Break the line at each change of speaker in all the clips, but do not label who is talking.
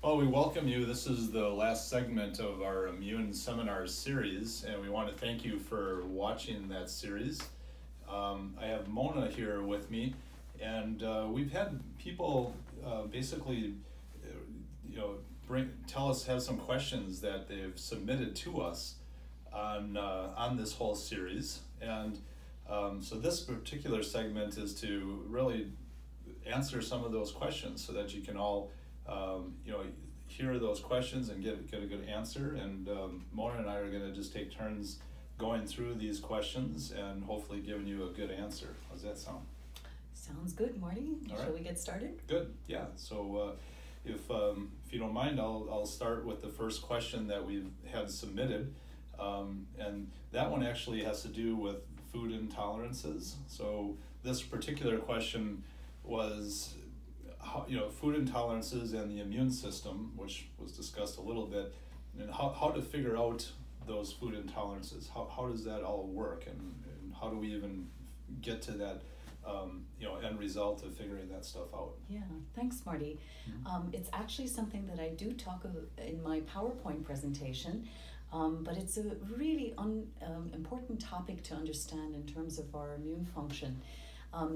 Well, we welcome you. This is the last segment of our Immune Seminars series, and we want to thank you for watching that series. I have Mona here with me, and we've had people basically, have some questions that they've submitted to us on this whole series, and so this particular segment is to really answer some of those questions so that you can all hear those questions and get a good answer. And Mona and I are going to just take turns going through these questions and hopefully giving you a good answer. How's that sound?
Sounds good, Marty.
All
Shall
right.
we get started?
Good. Yeah. So if you don't mind, I'll start with the first question that we've had submitted, and that one actually has to do with food intolerances. So this particular question was food intolerances and the immune system, which was discussed a little bit, and how to figure out those food intolerances. How does that all work, and how do we even get to that end result of figuring that stuff out?
Yeah, thanks, Marty.
Mm-hmm.
It's actually something that I do talk in my PowerPoint presentation, but it's a really important topic to understand in terms of our immune function.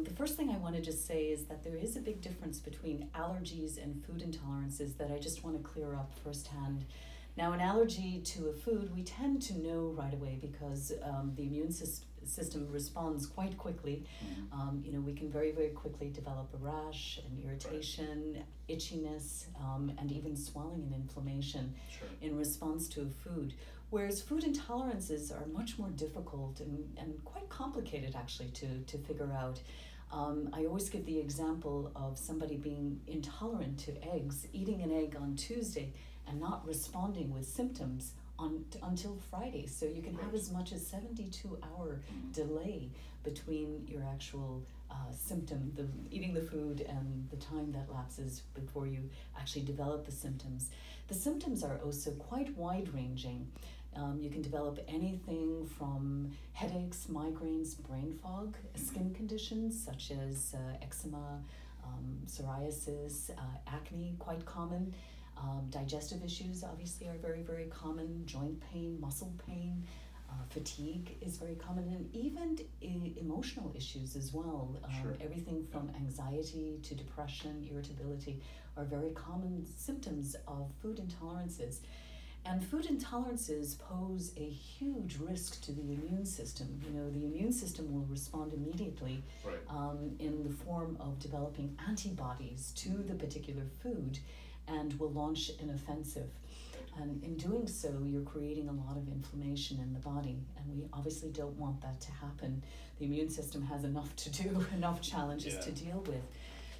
The first thing I want to just say is that there is a big difference between allergies and food intolerances that I just want to clear up firsthand. Now, an allergy to a food, we tend to know right away because the immune system responds quite quickly.
Mm-hmm.
We can very, very quickly develop a rash, an irritation, itchiness, and even swelling and inflammation in response to a food. Whereas food intolerances are much more difficult and quite complicated actually to figure out. I always give the example of somebody being intolerant to eggs, eating an egg on Tuesday and not responding with symptoms until Friday. So you can have as much as 72-hour delay between your actual symptom, eating the food, and the time that lapses before you actually develop the symptoms. The symptoms are also quite wide-ranging. You can develop anything from headaches, migraines, brain fog, skin conditions such as eczema, psoriasis, acne, quite common. Digestive issues obviously are very, very common. Joint pain, muscle pain, fatigue is very common, and even emotional issues as well. Everything from anxiety to depression, irritability are very common symptoms of food intolerances. And food intolerances pose a huge risk to the immune system. The immune system will respond immediately in the form of developing antibodies to the particular food and will launch an offensive. And in doing so, you're creating a lot of inflammation in the body, and we obviously don't want that to happen. The immune system has enough to do, enough challenges to deal with.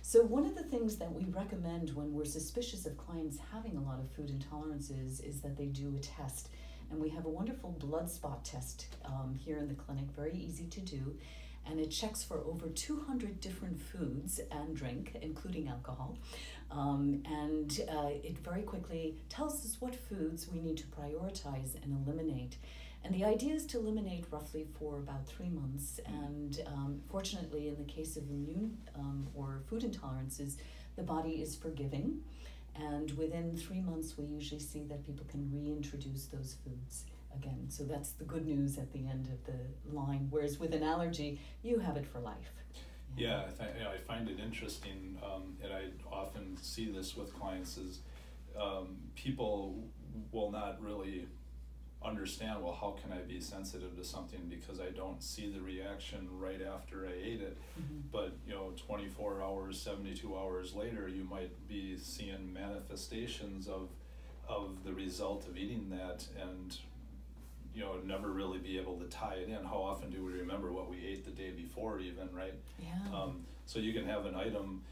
So one of the things that we recommend when we're suspicious of clients having a lot of food intolerances is that they do a test. And we have a wonderful blood spot test here in the clinic, very easy to do. And it checks for over 200 different foods and drink, including alcohol. And it very quickly tells us what foods we need to prioritize and eliminate. And the idea is to eliminate roughly for about 3 months. And fortunately, in the case of immune or food intolerances, the body is forgiving. And within 3 months, we usually see that people can reintroduce those foods again. So that's the good news at the end of the line. Whereas with an allergy, you have it for life.
Yeah, I find it interesting, and I often see this with clients, is people will not really understand, well, how can I be sensitive to something because I don't see the reaction right after I ate it. But 24 hours, 72 hours later, you might be seeing manifestations of the result of eating that, and never really be able to tie it in. How often do we remember what we ate the day before even, right? So you can have an item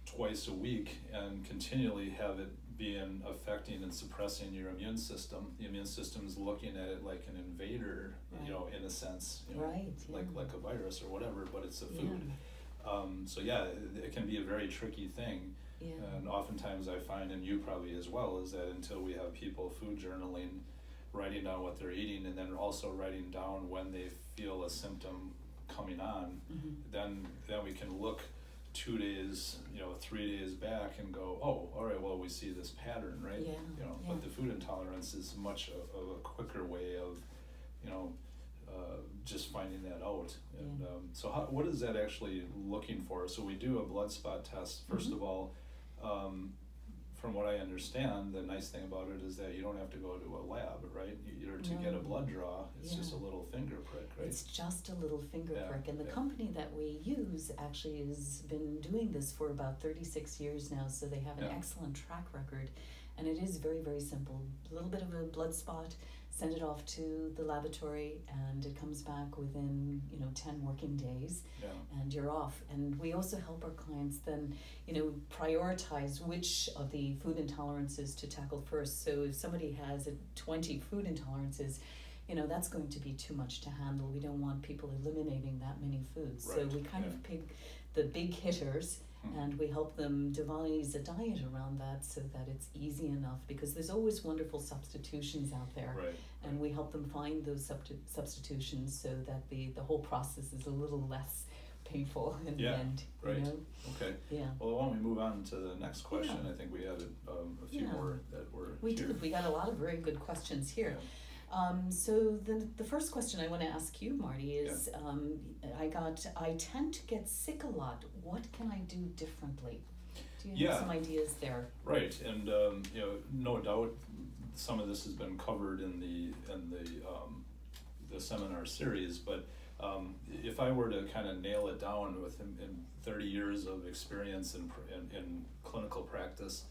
twice a week and continually have it being affecting and suppressing your immune system. The immune system is looking at it like an invader, in a sense, like a virus or whatever, but it's a food. So it can be a very tricky thing. And oftentimes I find, and you probably as well, is that until we have people food journaling, writing down what they're eating, and then also writing down when they feel a symptom coming on, then we can look 2 days, 3 days back and go, oh, all right, well, we we see this pattern, right?
Yeah,
You know, but the food intolerance is much of a quicker way of, you know, just finding that out. And so what is that actually looking for? So we do a blood spot test, first of all. From what I understand, the nice thing about it is that you don't have to go to a lab, right? To get a blood draw, it's just a little finger prick, right?
It's just a little finger prick. And the company that we use actually has been doing this for about 36 years now, so they have an excellent track record. And it is very, very simple. A little bit of a blood spot, send it off to the laboratory, and it comes back within, 10 working days, and you're off. And we also help our clients then, prioritize which of the food intolerances to tackle first. So if somebody has 20 food intolerances, that's going to be too much to handle. We don't want people eliminating that many foods. Right. So we kind of pick the big hitters, and we help them devise a diet around that so that it's easy enough, because there's always wonderful substitutions out there.
Right.
And we help them find those substitutions so that the whole process is a little less painful in the end.
Right. Okay.
Yeah.
Well, why don't we move on to the next question? I think we had a few more that were
We did. We got a lot of very good questions here. So the first question I want to ask you, Marty, is I tend to get sick a lot. What can I do differently? Do you have some ideas there?
Right, and no doubt some of this has been covered in the seminar series, but if I were to kind of nail it down in 30 years of experience in clinical practice,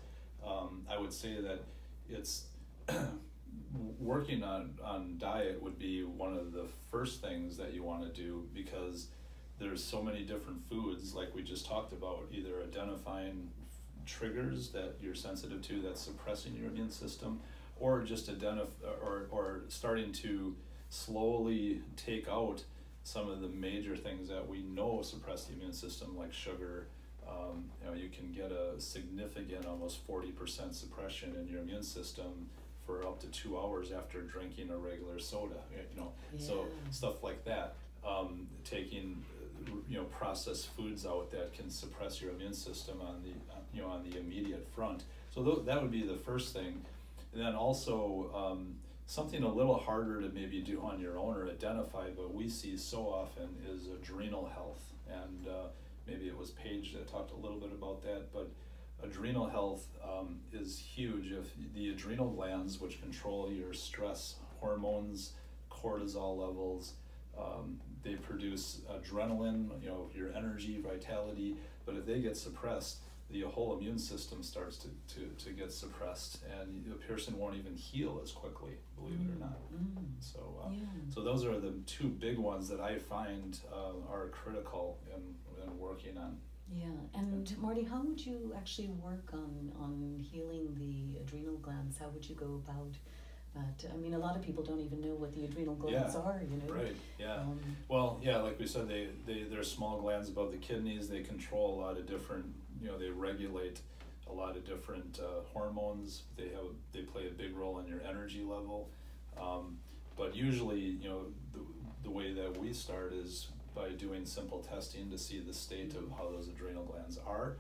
I would say that it's working on diet would be one of the first things that you want to do, because there's so many different foods, like we just talked about, either identifying triggers that you're sensitive to that's suppressing your immune system, or just or starting to slowly take out some of the major things that we know suppress the immune system, like sugar. You can get a significant, almost 40% suppression in your immune system for up to 2 hours after drinking a regular soda, so stuff like that. Taking, processed foods out that can suppress your immune system on the immediate front. So that would be the first thing. And then also something a little harder to maybe do on your own or identify, but we see so often, is adrenal health. And maybe it was Paige that talked a little bit about that, but adrenal health is huge. If the adrenal glands, which control your stress hormones, cortisol levels, they produce adrenaline, your energy, vitality, but if they get suppressed, the whole immune system starts to get suppressed, and the person won't even heal as quickly, believe it or not. So those are the two big ones that I find are critical in working on.
Yeah, and Marty, how would you actually work on healing the adrenal glands? How would you go about that? I mean, a lot of people don't even know what the adrenal glands are,
Right, yeah. Like we said, they're small glands above the kidneys. They control a lot of different, they regulate a lot of different hormones. They play a big role in your energy level. But usually, the way that we start is by doing simple testing to see the state of how those adrenal glands are.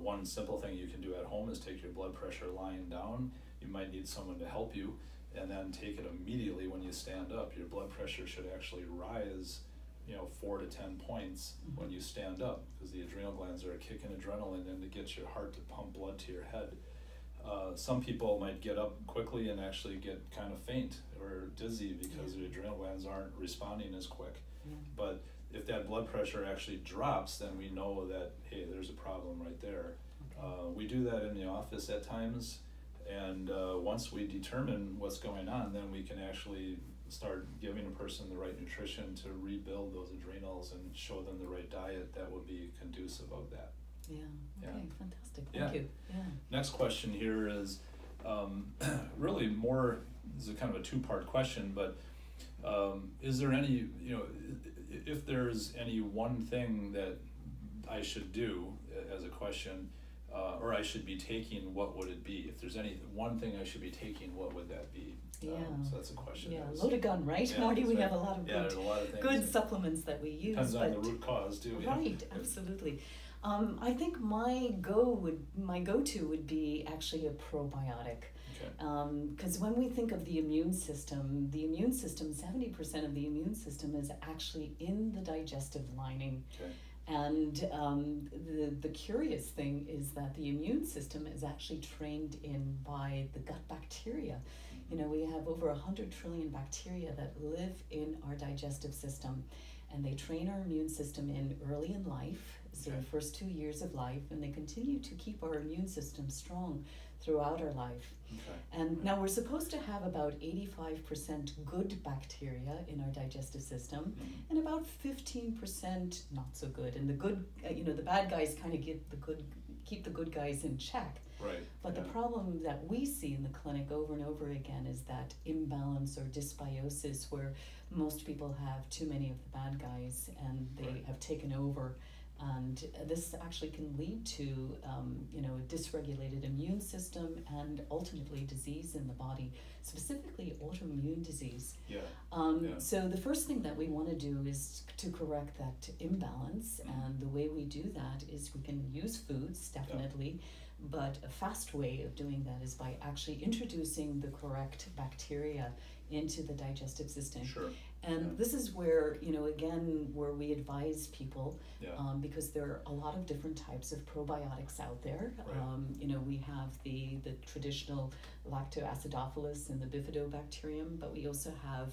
One simple thing you can do at home is take your blood pressure lying down. You might need someone to help you, and then take it immediately when you stand up. Your blood pressure should actually rise 4 to 10 points when you stand up, because the adrenal glands are kicking adrenaline in to get your heart to pump blood to your head. Some people might get up quickly and actually get kind of faint or dizzy because the adrenal glands aren't responding as quick. But if that blood pressure actually drops, then we know that, hey, there's a problem right there. We do that in the office at times, and once we determine what's going on, then we can actually start giving a person the right nutrition to rebuild those adrenals and show them the right diet that would be conducive of that.
Fantastic. Thank you.
Next question here is really more, this is kind of a two-part question, but is there any, if there's any one thing that I should do as a question, or I should be taking, what would it be? If there's any one thing I should be taking, what would that be? So that's a question.
Loaded gun, right, Marty? We have a lot of
there's a lot of things.
Good supplements that we use.
Depends on the root cause too.
Right, absolutely. I think my go-to would be actually a probiotic. Because when we think of the immune system, 70% of the immune system is actually in the digestive lining.
Okay.
And the curious thing is that the immune system is actually trained in by the gut bacteria. You know, we have over 100 trillion bacteria that live in our digestive system, and they train our immune system in early in life, so the first 2 years of life, and they continue to keep our immune system strong throughout our life. And now we're supposed to have about 85% good bacteria in our digestive system, and about 15% not so good. And the good, the bad guys kind of keep the good guys in check.
Right.
But the problem that we see in the clinic over and over again is that imbalance or dysbiosis, where most people have too many of the bad guys and they have taken over. And this actually can lead to, a dysregulated immune system and ultimately disease in the body, specifically autoimmune disease. So the first thing that we want to do is to correct that imbalance. And the way we do that is we can use foods, definitely. But a fast way of doing that is by actually introducing the correct bacteria into the digestive system. And this is where, again, where we advise people, because there are a lot of different types of probiotics out there. We have the traditional lactoacidophilus and the bifidobacterium, but we also have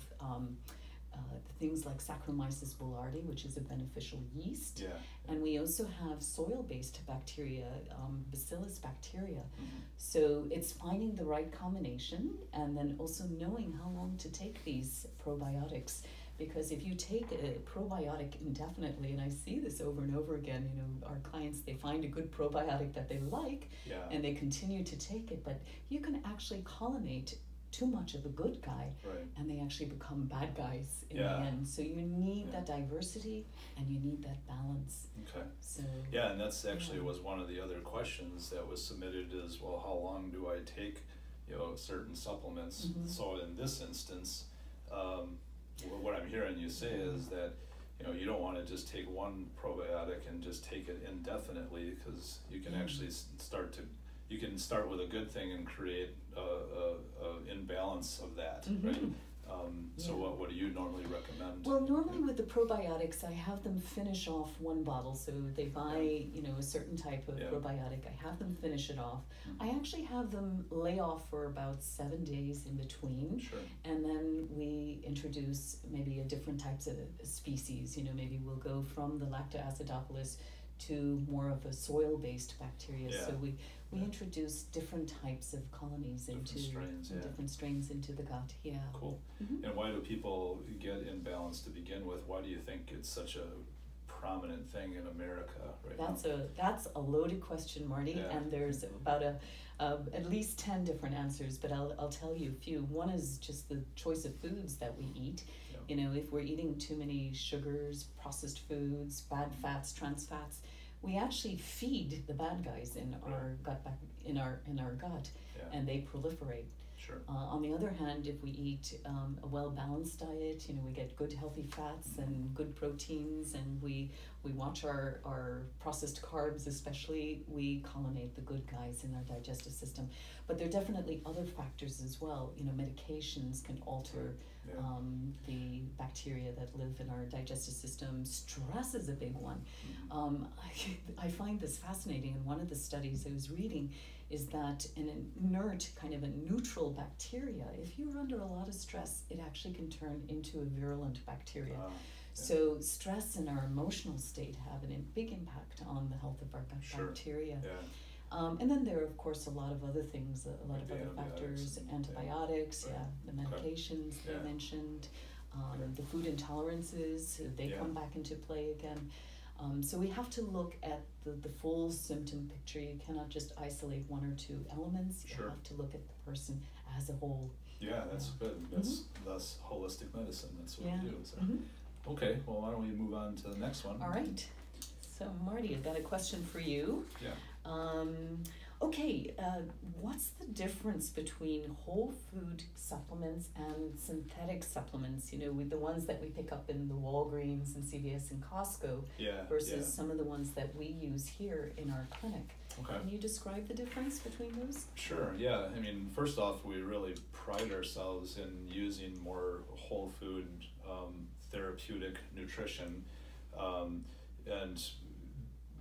things like Saccharomyces boulardii, which is a beneficial yeast. And we also have soil-based bacteria, bacillus bacteria. So it's finding the right combination and then also knowing how long to take these probiotics. Because if you take a probiotic indefinitely, and I see this over and over again, our clients, they find a good probiotic that they like and they continue to take it, but you can actually colonate too much of a good guy, and they actually become bad guys in the end. So you need that diversity and you need that balance. So
and that's actually was one of the other questions that was submitted is, well, how long do I take, certain supplements? So in this instance, what I'm hearing you say is that you don't want to just take one probiotic and just take it indefinitely, because you can actually you can start with a good thing and create a imbalance of that, right? So what do you normally recommend?
Well, normally with the probiotics, I have them finish off one bottle. So they buy, a certain type of probiotic. I have them finish it off. I actually have them lay off for about 7 days in between. And then we introduce maybe a different types of species. Maybe we'll go from the lactoacidophilus to more of a soil-based bacteria. So we introduce different types of colonies into different strains into the gut.
Cool. And why do people get imbalanced to begin with? Why do you think it's such a prominent thing in America right now?
That's a loaded question, Marty, and there's about at least 10 different answers, but I'll tell you a few. One is just the choice of foods that we eat. If we're eating too many sugars, processed foods, bad fats, trans fats, we actually feed the bad guys in our gut, in our gut, and they proliferate. On the other hand, if we eat a well-balanced diet, we get good healthy fats and good proteins, and we watch our processed carbs, especially, we colonate the good guys in our digestive system. But there are definitely other factors as well. Medications can alter the bacteria that live in our digestive system. Stress is a big one. I find this fascinating. In one of the studies I was reading is that an inert, kind of a neutral bacteria, if you're under a lot of stress, it actually can turn into a virulent bacteria. So stress and our emotional state have a big impact on the health of our bacteria. And then there are, of course, a lot of other things, a lot of other factors, antibiotics, the medications they mentioned, the food intolerances, they come back into play again. So we have to look at the full symptom picture. You cannot just isolate one or two elements. You have to look at the person as a whole.
That's good. That's holistic medicine. That's what we do. So. Okay, well, why don't we move on to the next one?
All right. So, Marty, I've got a question for you. Okay, what's the difference between whole food supplements and synthetic supplements? You know, with the ones that we pick up in the Walgreens and CVS and Costco versus some of the ones that we use here in our clinic.
Okay.
Can you describe the difference between those?
Sure, yeah. I mean, first off, we really pride ourselves in using more whole food therapeutic nutrition. And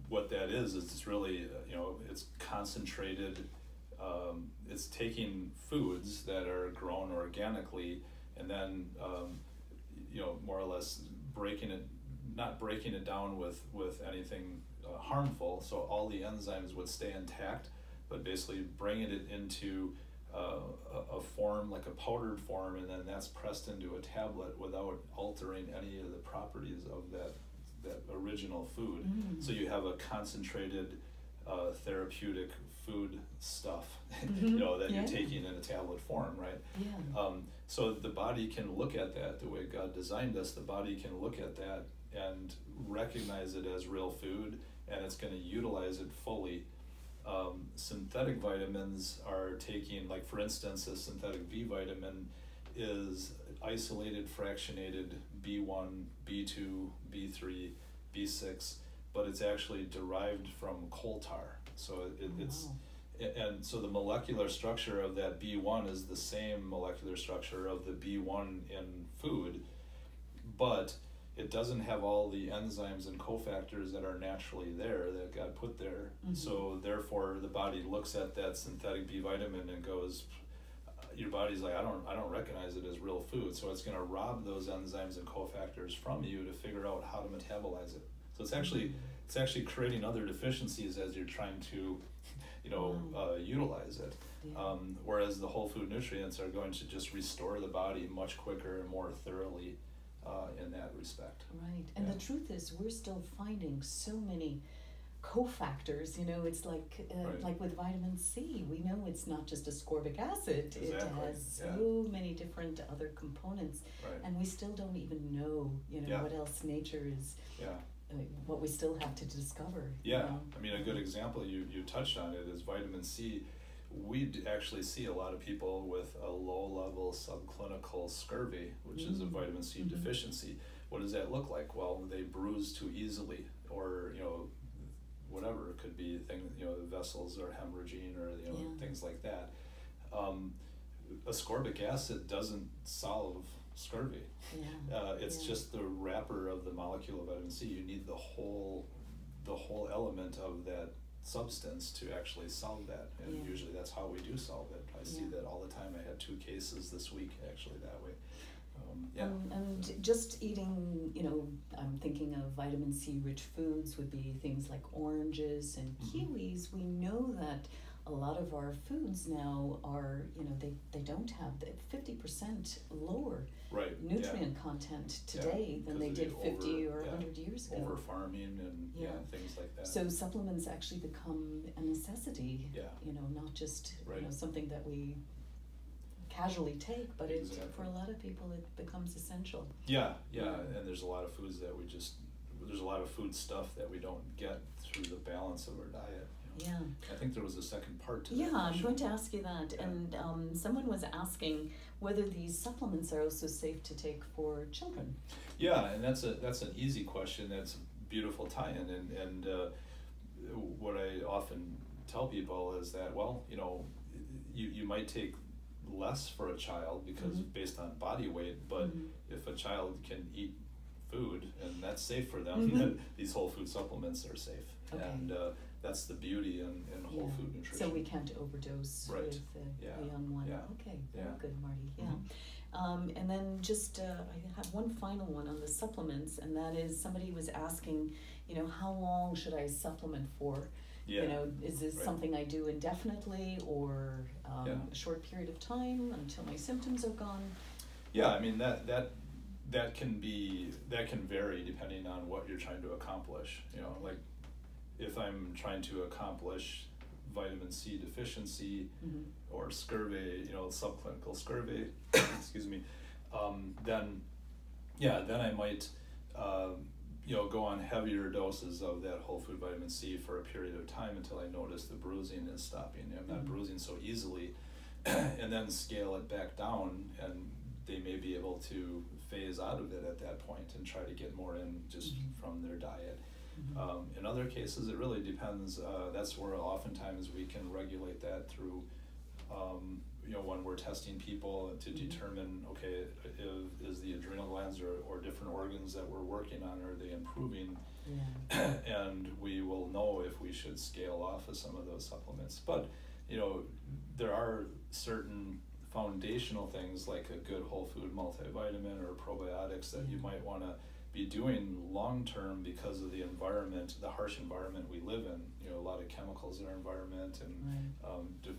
what that is it's really, it's concentrated, it's taking foods that are grown organically and then, more or less not breaking it down with anything harmful, so all the enzymes would stay intact, but basically bringing it into a form, like a powdered form, and then that's pressed into a tablet without altering any of the properties of that original food. So you have a concentrated therapeutic food stuff, that you're taking in a tablet form, right? So the body can look at that the way God designed us. The body can look at that and recognize it as real food, and it's going to utilize it fully. Synthetic vitamins are taking, like for instance, a synthetic B vitamin is isolated fractionated B1, B2, B3, B6, but it's actually derived from coal tar. So and so the molecular structure of that B1 is the same molecular structure of the B1 in food, but it doesn't have all the enzymes and cofactors that are naturally there, that God put there. So therefore the body looks at that synthetic B vitamin and goes, your body's like, I don't recognize it as real food, so it's going to rob those enzymes and cofactors from you to figure out how to metabolize it. So it's actually creating other deficiencies as you're trying to, utilize it. Whereas the whole food nutrients are going to just restore the body much quicker and more thoroughly in that respect.
Right, and the truth is, we're still finding so many cofactors. It's like with vitamin C, we know it's not just ascorbic acid.
Exactly.
It has so many different other components, and we still don't even know what else nature is, what we still have to discover.
I mean, a good example, you touched on it, is vitamin C. We actually see a lot of people with a low-level subclinical scurvy, which is a vitamin C deficiency. What does that look like? Well, they bruise too easily, or whatever it could be, the vessels are hemorrhaging, or things like that. Ascorbic acid doesn't solve scurvy. It's just the wrapper of the molecule of vitamin C. You need the whole element of that substance to actually solve that, and usually that's how we do solve it. I see that all the time. I had 2 cases this week actually that way.
And just eating, I'm thinking of vitamin C rich foods would be things like oranges and kiwis. We know that a lot of our foods now are, they don't have the 50% lower nutrient content today than they did 50 or 100 years ago.
Over farming and things like that.
So supplements actually become a necessity, not just something that we casually take, but for a lot of people it becomes essential. And there's a lot of foods that there's a lot of food stuff that we don't get through the balance of our diet. I think there was a second part to that. I'm going to ask you that. And someone was asking whether these supplements are also safe to take for children.
And that's an easy question. That's a beautiful tie-in. And what I often tell people is that, well, you might take less for a child because based on body weight, but if a child can eat food and that's safe for them, then these whole food supplements are safe. And that's the beauty in whole food nutrition.
So we can't overdose with a young one. Okay, very good, Marty. And then just I have one final one on the supplements, and that is somebody was asking, how long should I supplement for? Is this something I do indefinitely, or a short period of time until my symptoms are gone?
I mean that can vary depending on what you're trying to accomplish. Like if I'm trying to accomplish vitamin C deficiency or scurvy, subclinical scurvy, excuse me, then I might go on heavier doses of that whole food vitamin C for a period of time until I notice the bruising is stopping. I'm not bruising so easily, and then scale it back down, and they may be able to phase out of it at that point and try to get more in just from their diet. In other cases, it really depends. That's where oftentimes we can regulate that through, when we're testing people to determine, okay, is the adrenal glands or different organs that we're working on, are they improving? Yeah. And we will know if we should scale off of some of those supplements. But, there are certain foundational things like a good whole food multivitamin or probiotics that you might want to be doing long term because of the environment, the harsh environment we live in. A lot of chemicals in our environment and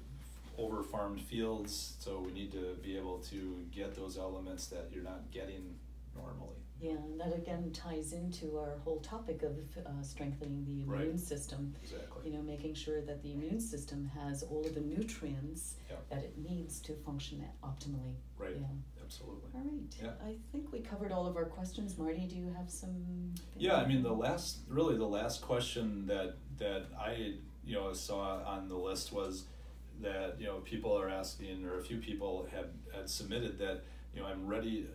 over farmed fields, so we need to be able to get those elements that you're not getting normally.
Yeah, and that again ties into our whole topic of strengthening the immune system.
Exactly.
Making sure that the immune system has all of the nutrients that it needs to function optimally.
Right. Yeah. Absolutely.
All right.
Yeah.
I think we covered all of our questions. Marty, do you have some?
Yeah, I mean the last question that I saw on the list was that people are asking, or a few people had submitted that I'm ready.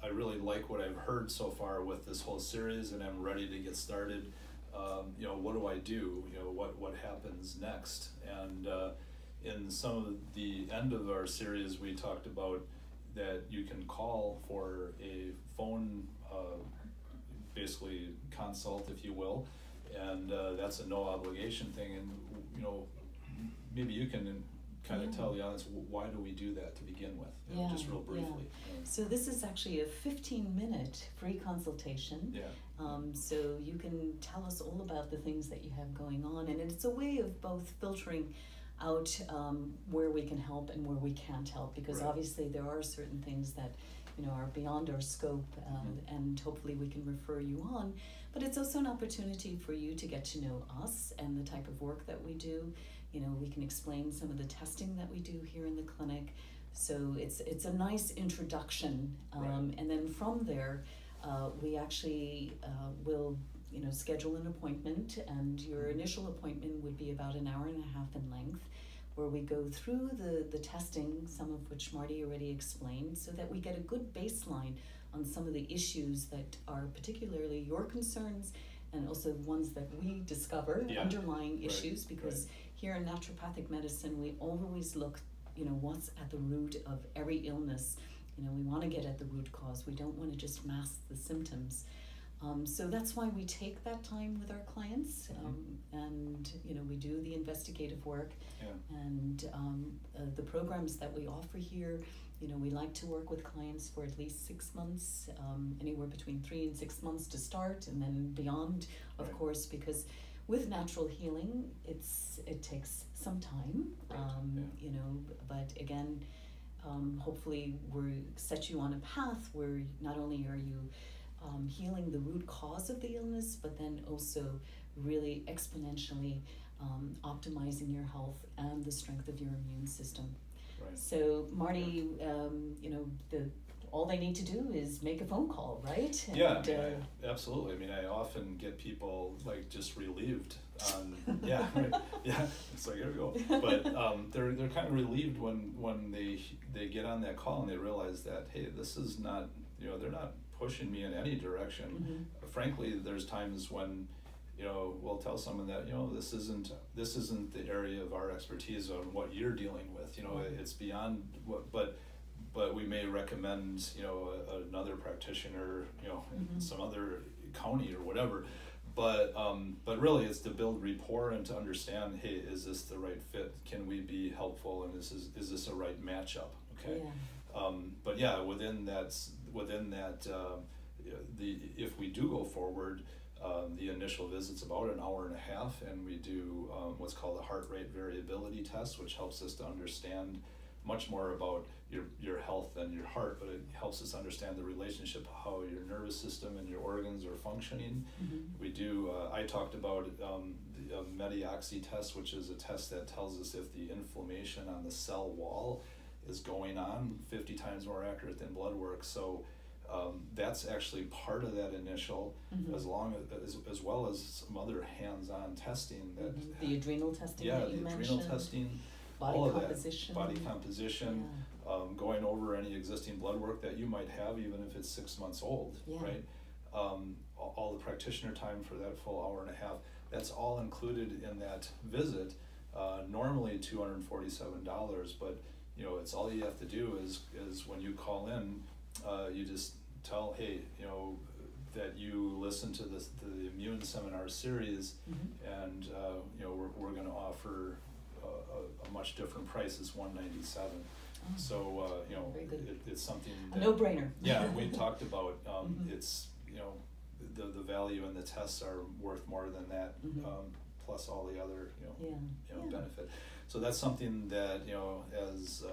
I really like what I've heard so far with this whole series, and I'm ready to get started. What do I do? What happens next? And in some of the end of our series, we talked about that you can call for a phone, basically consult, if you will, and that's a no obligation thing. And maybe you can kind of tell the audience, why do we do that to begin with? Just real briefly.
So this is actually a 15-minute free consultation. So you can tell us all about the things that you have going on, and it's a way of both filtering out where we can help and where we can't help, because obviously there are certain things that are beyond our scope, and hopefully we can refer you on. But it's also an opportunity for you to get to know us and the type of work that we do. We can explain some of the testing that we do here in the clinic. So it's a nice introduction, and then from there, we actually will schedule an appointment, and your initial appointment would be about an hour and a half in length, where we go through the testing, some of which Marty already explained, so that we get a good baseline on some of the issues that are particularly your concerns, and also ones that we discover, underlying issues, because here in naturopathic medicine, we always look, what's at the root of every illness. We want to get at the root cause. We don't want to just mask the symptoms. So that's why we take that time with our clients, and we do the investigative work, and the programs that we offer here. We like to work with clients for at least 6 months, anywhere between 3 and 6 months to start, and then beyond, of course, because with natural healing, it takes some time, but again, hopefully we set you on a path where not only are you healing the root cause of the illness, but then also really exponentially optimizing your health and the strength of your immune system. So Marty, all they need to do is make a phone call, right? And,
absolutely. I often get people just relieved on, it's like, here we go. But they're kind of relieved when they get on that call and they realize that, hey, this is not, they're not pushing me in any direction. Frankly, there's times when we'll tell someone that this isn't the area of our expertise on what you're dealing with. It's beyond what, but we may recommend another practitioner in some other county or whatever. But really, it's to build rapport and to understand, hey, is this the right fit? Can we be helpful? And is this a right matchup? Okay. But within that, if we do go forward, the initial visit's about an hour and a half, and we do what's called a heart rate variability test, which helps us to understand much more about your health than your heart, but it helps us understand the relationship, how your nervous system and your organs are functioning. We do, I talked about the medioxy test, which is a test that tells us if the inflammation on the cell wall is going on, 50 times more accurate than blood work. So That's actually part of that initial, as well as some other hands-on testing that
the adrenal testing
yeah,
that you
the
mentioned.
adrenal testing,
Body
all of
composition.
that, body composition, going over any existing blood work that you might have, even if it's 6 months old, right? All the practitioner time for that full hour and a half, that's all included in that visit. Normally $247, but you know, it's all you have to do is when you call in, you just tell, hey, you know, that you listen to the immune seminar series, and you know, we're going to offer a much different price. It's $197. So you know, it's something that,
a no-brainer.
Yeah, we talked about. It's, you know, the value and the tests are worth more than that, plus all the other benefit. So that's something that, you know, as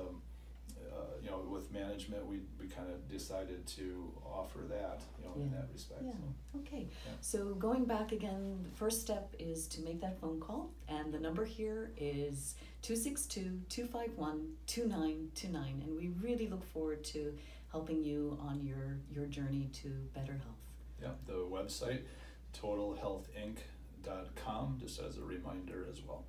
you know, with management, we kind of decided to offer that, you know, in that respect. So,
okay. So going back again, the first step is to make that phone call, and the number here is 262-251-2929, and we really look forward to helping you on your journey to better health.
Yeah, the website totalhealthinc.com, just as a reminder as well.